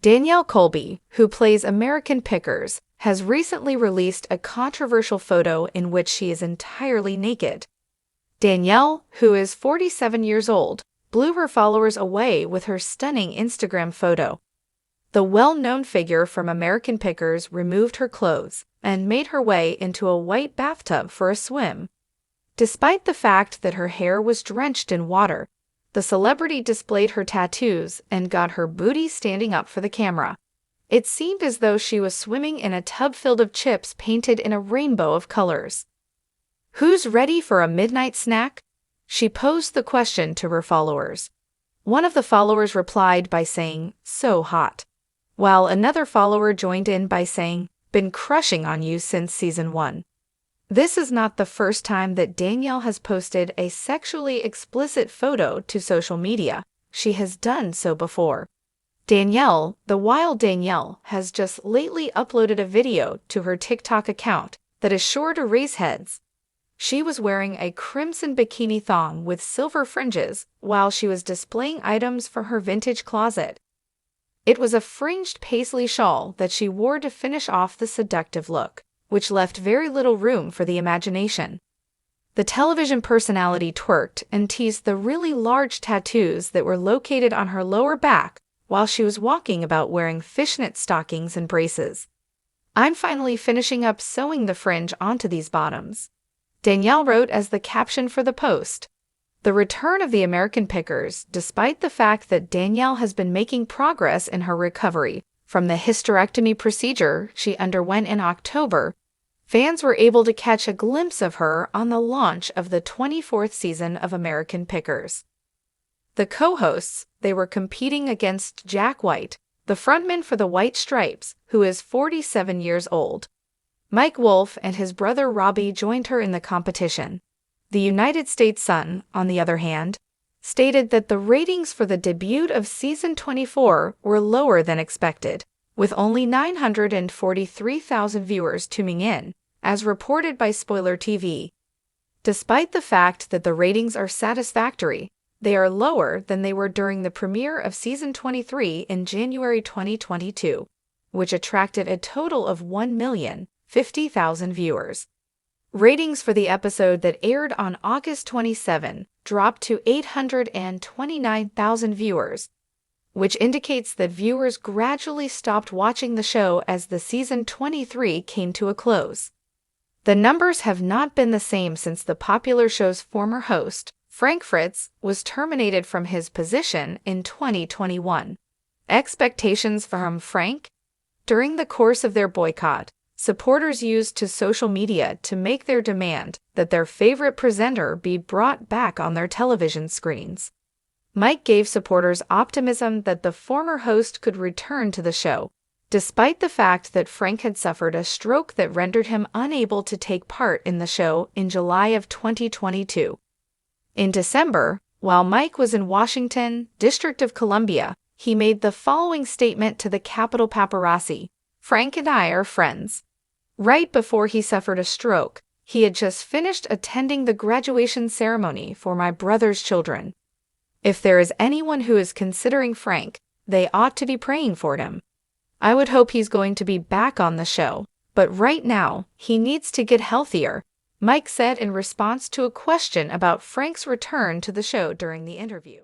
Danielle Colby, who plays American Pickers, has recently released a controversial photo in which she is entirely naked. Danielle, who is 47 years old, blew her followers away with her stunning Instagram photo. The well-known figure from American Pickers removed her clothes and made her way into a white bathtub for a swim. Despite the fact that her hair was drenched in water, the celebrity displayed her tattoos and got her booty standing up for the camera. It seemed as though she was swimming in a tub filled of chips painted in a rainbow of colors. "Who's ready for a midnight snack?" She posed the question to her followers. One of the followers replied by saying, "So hot," while another follower joined in by saying, "Been crushing on you since season 1. This is not the first time that Danielle has posted a sexually explicit photo to social media. She has done so before. Danielle, the Wild Danielle, has just lately uploaded a video to her TikTok account that is sure to raise heads. She was wearing a crimson bikini thong with silver fringes while she was displaying items from her vintage closet. It was a fringed paisley shawl that she wore to finish off the seductive look, which left very little room for the imagination. The television personality twerked and teased the really large tattoos that were located on her lower back while she was walking about wearing fishnet stockings and braces. "I'm finally finishing up sewing the fringe onto these bottoms," Danielle wrote as the caption for the post. The return of the American Pickers, despite the fact that Danielle has been making progress in her recovery from the hysterectomy procedure she underwent in October, fans were able to catch a glimpse of her on the launch of the 24th season of American Pickers. The co-hosts, they were competing against Jack White, the frontman for the White Stripes, who is 47 years old. Mike Wolfe and his brother Robbie joined her in the competition. The United States Sun, on the other hand, stated that the ratings for the debut of season 24 were lower than expected, with only 943,000 viewers tuning in, as reported by Spoiler TV. Despite the fact that the ratings are satisfactory, they are lower than they were during the premiere of season 23 in January 2022, which attracted a total of 1,050,000 viewers. Ratings for the episode that aired on August 27 dropped to 829,000 viewers, which indicates that viewers gradually stopped watching the show as the season 23 came to a close. The numbers have not been the same since the popular show's former host, Frank Fritz, was terminated from his position in 2021. Expectations from Frank? During the course of their boycott, supporters used to social media to make their demand that their favorite presenter be brought back on their television screens. Mike gave supporters optimism that the former host could return to the show, despite the fact that Frank had suffered a stroke that rendered him unable to take part in the show in July of 2022. In December, while Mike was in Washington, District of Columbia, he made the following statement to the Capitol paparazzi: "Frank and I are friends." Right before he suffered a stroke, he had just finished attending the graduation ceremony for my brother's children. If there is anyone who is considering Frank, they ought to be praying for him. I would hope he's going to be back on the show, but right now, he needs to get healthier, Mike said in response to a question about Frank's return to the show during the interview.